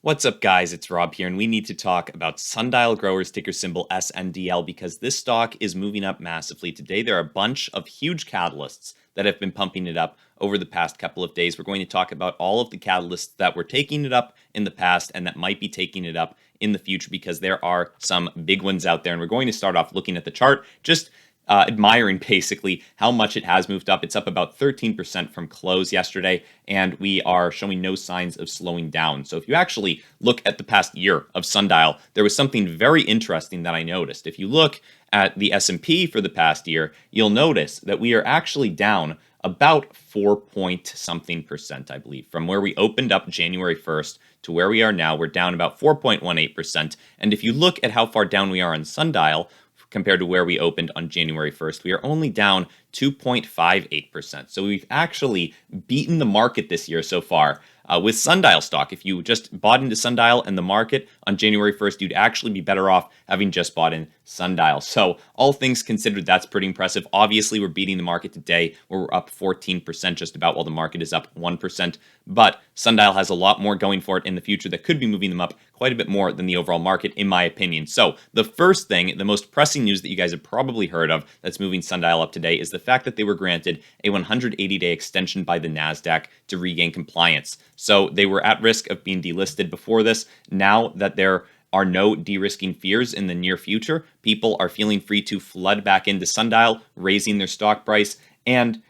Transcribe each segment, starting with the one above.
What's up, guys? It's Rob here, and we need to talk about Sundial Growers, ticker symbol SNDL, because this stock is moving up massively. Today, there are a bunch of huge catalysts that have been pumping it up over the past couple of days. We're going to talk about all of the catalysts that were taking it up in the past and that might be taking it up in the future, because there are some big ones out there. And we're going to start off looking at the chart, just admiring basically how much it has moved up. It's up about 13% from close yesterday, and we are showing no signs of slowing down. So if you actually look at the past year of Sundial, there was something very interesting that I noticed. If you look at the S&P for the past year, you'll notice that we are actually down about 4 point something percent, I believe. From where we opened up January 1st to where we are now, we're down about 4.18%. And if you look at how far down we are on Sundial, compared to where we opened on January 1st, we are only down 2.58%. So we've actually beaten the market this year so far with Sundial stock. If you just bought into Sundial and the market on January 1st, you'd actually be better off having just bought in Sundial. So all things considered, that's pretty impressive. Obviously, we're beating the market today, where we're up 14% just about, while the market is up 1%. But Sundial has a lot more going for it in the future that could be moving them up quite a bit more than the overall market, in my opinion. So the first thing, the most pressing news that you guys have probably heard of that's moving Sundial up today is the fact that they were granted a 180-day extension by the NASDAQ to regain compliance. So they were at risk of being delisted before this. Now that there are no de-risking fears in the near future, people are feeling free to flood back into Sundial, raising their stock price, and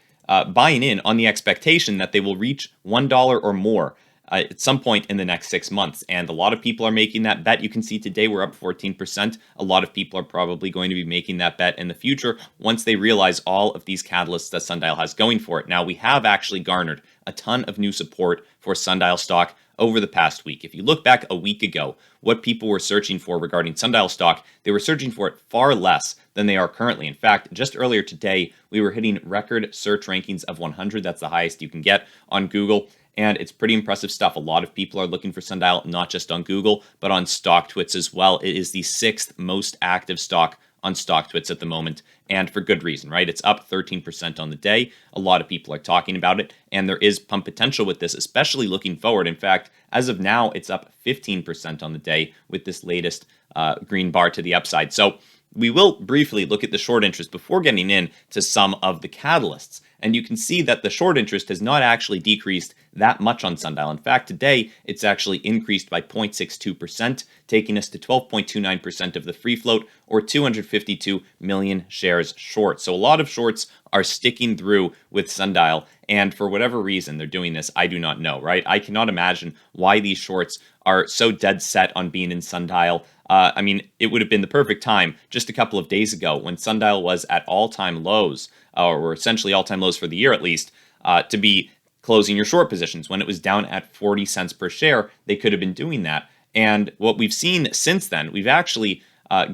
buying in on the expectation that they will reach $1 or more at some point in the next 6 months. And a lot of people are making that bet. You can see today we're up 14%. A lot of people are probably going to be making that bet in the future once they realize all of these catalysts that Sundial has going for it. Now, we have actually garnered a ton of new support for Sundial stock over the past week. If you look back a week ago, what people were searching for regarding Sundial stock, they were searching for it far less than they are currently. In fact, just earlier today, we were hitting record search rankings of 100. That's the highest you can get on Google. And it's pretty impressive stuff. A lot of people are looking for Sundial, not just on Google, but on StockTwits as well. It is the 6th most active stock on StockTwits at the moment, and for good reason, right? It's up 13% on the day. A lot of people are talking about it, and there is pump potential with this, especially looking forward. In fact, as of now, it's up 15% on the day with this latest green bar to the upside. So we will briefly look at the short interest before getting in to some of the catalysts. And you can see that the short interest has not actually decreased that much on Sundial. In fact, today it's actually increased by 0.62%, taking us to 12.29% of the free float, or 252 million shares short. So a lot of shorts are sticking through with Sundial, and for whatever reason they're doing this, I do not know, right? I cannot imagine why these shorts are so dead set on being in Sundial. I mean, it would have been the perfect time just a couple of days ago when Sundial was at all-time lows, or essentially all-time lows for the year at least, to be closing your short positions. When it was down at 40 cents per share, they could have been doing that. And what we've seen since then, we've actually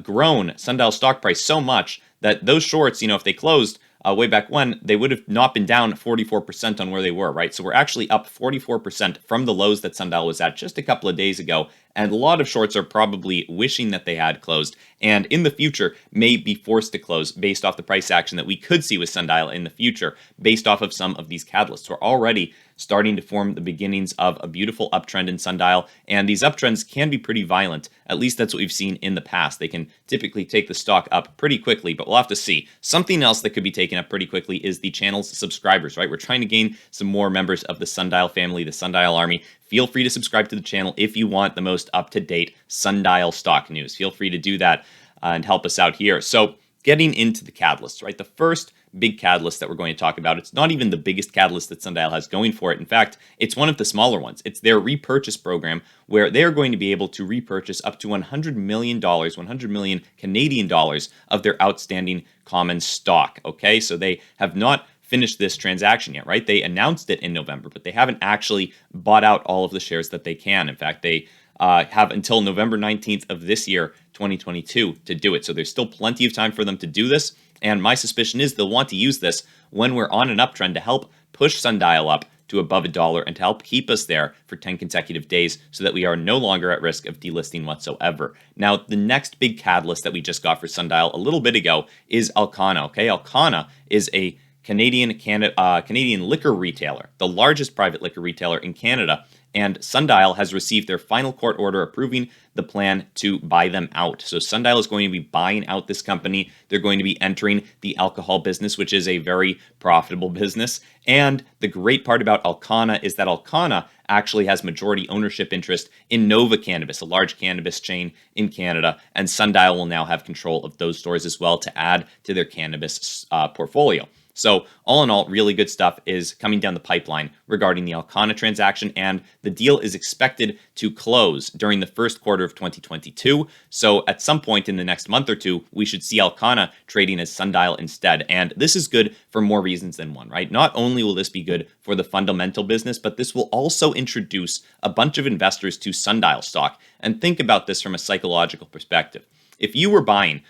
grown Sundial stock price so much that those shorts, if they closed way back when, they would have not been down 44% on where they were, right? So we're actually up 44% from the lows that Sundial was at just a couple of days ago. And a lot of shorts are probably wishing that they had closed, and in the future may be forced to close based off the price action that we could see with Sundial in the future, based off of some of these catalysts. We're already starting to form the beginnings of a beautiful uptrend in Sundial, and these uptrends can be pretty violent. At least that's what we've seen in the past. They can typically take the stock up pretty quickly, but we'll have to see. Something else that could be taken up pretty quickly is the channel's subscribers, right? We're trying to gain some more members of the Sundial family, the Sundial army. Feel free to subscribe to the channel if you want the most up-to-date Sundial stock news. Feel free to do that and help us out here. So getting into the catalysts, right? The first big catalyst that we're going to talk about, it's not even the biggest catalyst that Sundial has going for it. In fact, it's one of the smaller ones. It's their repurchase program, where they're going to be able to repurchase up to $100 million, 100 million Canadian dollars of their outstanding common stock. Okay, so they have not finished this transaction yet, right? They announced it in November, but they haven't actually bought out all of the shares that they can. In fact, they have until November 19th of this year, 2022, to do it. So there's still plenty of time for them to do this. And my suspicion is they'll want to use this when we're on an uptrend to help push Sundial up to above $1 and to help keep us there for 10 consecutive days so that we are no longer at risk of delisting whatsoever. Now, the next big catalyst that we just got for Sundial a little bit ago is Alcana. Okay, Alcana is a Canadian liquor retailer, the largest private liquor retailer in Canada. and Sundial has received their final court order approving the plan to buy them out. So Sundial is going to be buying out this company. They're going to be entering the alcohol business, which is a very profitable business. And the great part about Alcana is that Alcana actually has majority ownership interest in Nova Cannabis, a large cannabis chain in Canada, and Sundial will now have control of those stores as well to add to their cannabis portfolio. So all in all, really good stuff is coming down the pipeline regarding the Alcana transaction, and the deal is expected to close during the first quarter of 2022. So at some point in the next month or two, we should see Alcana trading as Sundial instead. And this is good for more reasons than one, right? Not only will this be good for the fundamental business, but this will also introduce a bunch of investors to Sundial stock. And think about this from a psychological perspective. If you were buying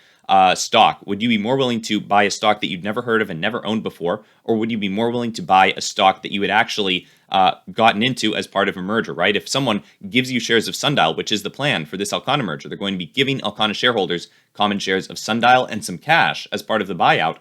stock, would you be more willing to buy a stock that you'd never heard of and never owned before, or would you be more willing to buy a stock that you had actually gotten into as part of a merger, right? If someone gives you shares of Sundial, which is the plan for this Alcana merger, they're going to be giving Alcana shareholders common shares of Sundial and some cash as part of the buyout.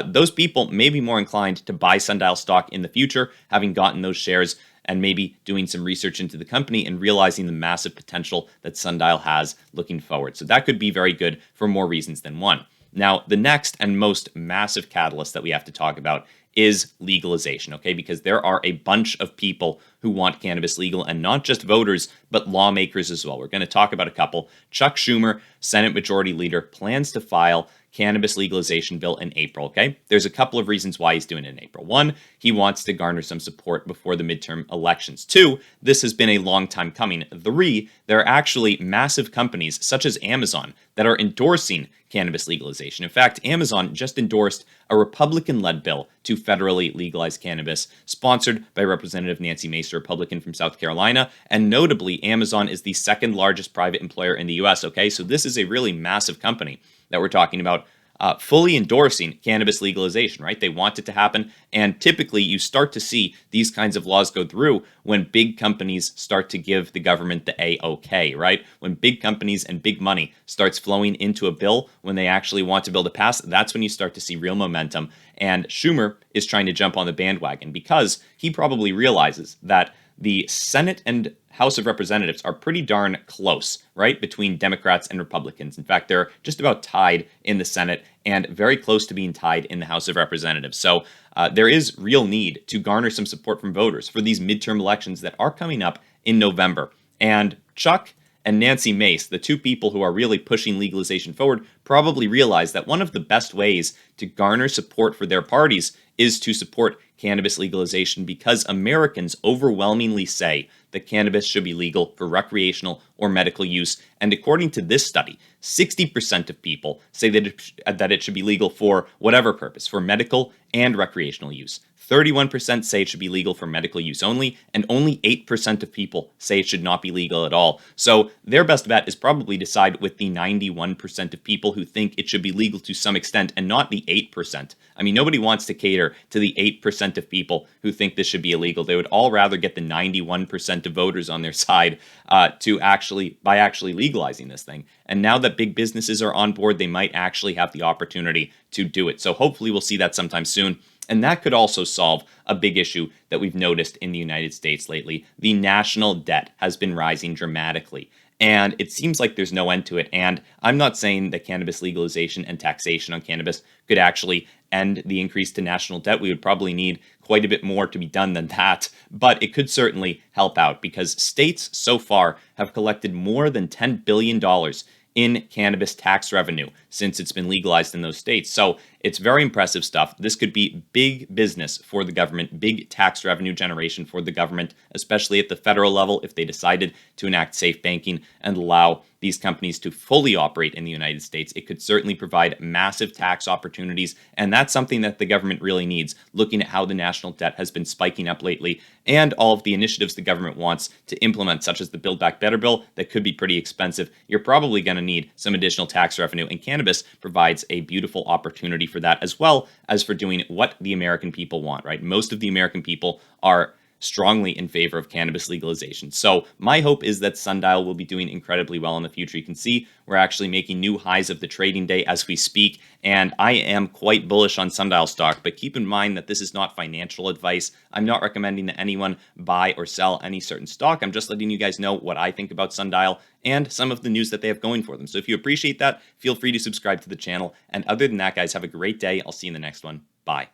Those people may be more inclined to buy Sundial stock in the future, having gotten those shares and maybe doing some research into the company and realizing the massive potential that Sundial has looking forward. So that could be very good for more reasons than one. Now, the next and most massive catalyst that we have to talk about is legalization, okay? Because there are a bunch of people who want cannabis legal, and not just voters, but lawmakers as well. We're going to talk about a couple. Chuck Schumer, Senate Majority Leader, plans to file cannabis legalization bill in April, okay? There's a couple of reasons why he's doing it in April. One, he wants to garner some support before the midterm elections. Two, this has been a long time coming. Three, there are actually massive companies such as Amazon that are endorsing cannabis legalization. In fact, Amazon just endorsed a Republican-led bill to federally legalize cannabis, sponsored by Representative Nancy Mace, a Republican from South Carolina. And notably, Amazon is the second largest private employer in the US, okay? So this is a really massive company that we're talking about fully endorsing cannabis legalization, right? They want it to happen. And typically, you start to see these kinds of laws go through when big companies start to give the government the A-OK, right? When big companies and big money starts flowing into a bill, when they actually want a bill to pass, that's when you start to see real momentum. And Schumer is trying to jump on the bandwagon because he probably realizes that the Senate and House of Representatives are pretty darn close, right, between Democrats and Republicans. In fact, they're just about tied in the Senate and very close to being tied in the House of Representatives. So there is real need to garner some support from voters for these midterm elections that are coming up in November. And Chuck and Nancy Mace, the two people who are really pushing legalization forward, probably realize that one of the best ways to garner support for their parties is to support cannabis legalization, because Americans overwhelmingly say that cannabis should be legal for recreational or medical use. And according to this study, 60% of people say that it should be legal for whatever purpose, for medical and recreational use. 31% say it should be legal for medical use only, and only 8% of people say it should not be legal at all. So their best bet is probably to side with the 91% of people who think it should be legal to some extent and not the 8%. I mean, nobody wants to cater to the 8% of people who think this should be illegal. They would all rather get the 91% of voters on their side by actually legalizing this thing. And now that big businesses are on board, they might actually have the opportunity to do it. So hopefully we'll see that sometime soon. And that could also solve a big issue that we've noticed in the United States lately. The national debt has been rising dramatically, and it seems like there's no end to it. And I'm not saying that cannabis legalization and taxation on cannabis could actually end the increase to national debt. We would probably need quite a bit more to be done than that, but it could certainly help out, because states so far have collected more than $10 billion in cannabis tax revenue since it's been legalized in those states. So it's very impressive stuff. This could be big business for the government, big tax revenue generation for the government, especially at the federal level if they decided to enact safe banking and allow these companies to fully operate in the United States. It could certainly provide massive tax opportunities, and that's something that the government really needs, looking at how the national debt has been spiking up lately and all of the initiatives the government wants to implement, such as the Build Back Better bill that could be pretty expensive. You're probably going to need some additional tax revenue, and cannabis provides a beautiful opportunity for that, as well as for doing what the American people want, right? Most of the American people are strongly in favor of cannabis legalization. So my hope is that Sundial will be doing incredibly well in the future. You can see we're actually making new highs of the trading day as we speak, and I am quite bullish on Sundial stock, but keep in mind that this is not financial advice. I'm not recommending that anyone buy or sell any certain stock. I'm just letting you guys know what I think about Sundial and some of the news that they have going for them. So if you appreciate that, feel free to subscribe to the channel. And other than that, guys, have a great day. I'll see you in the next one. Bye.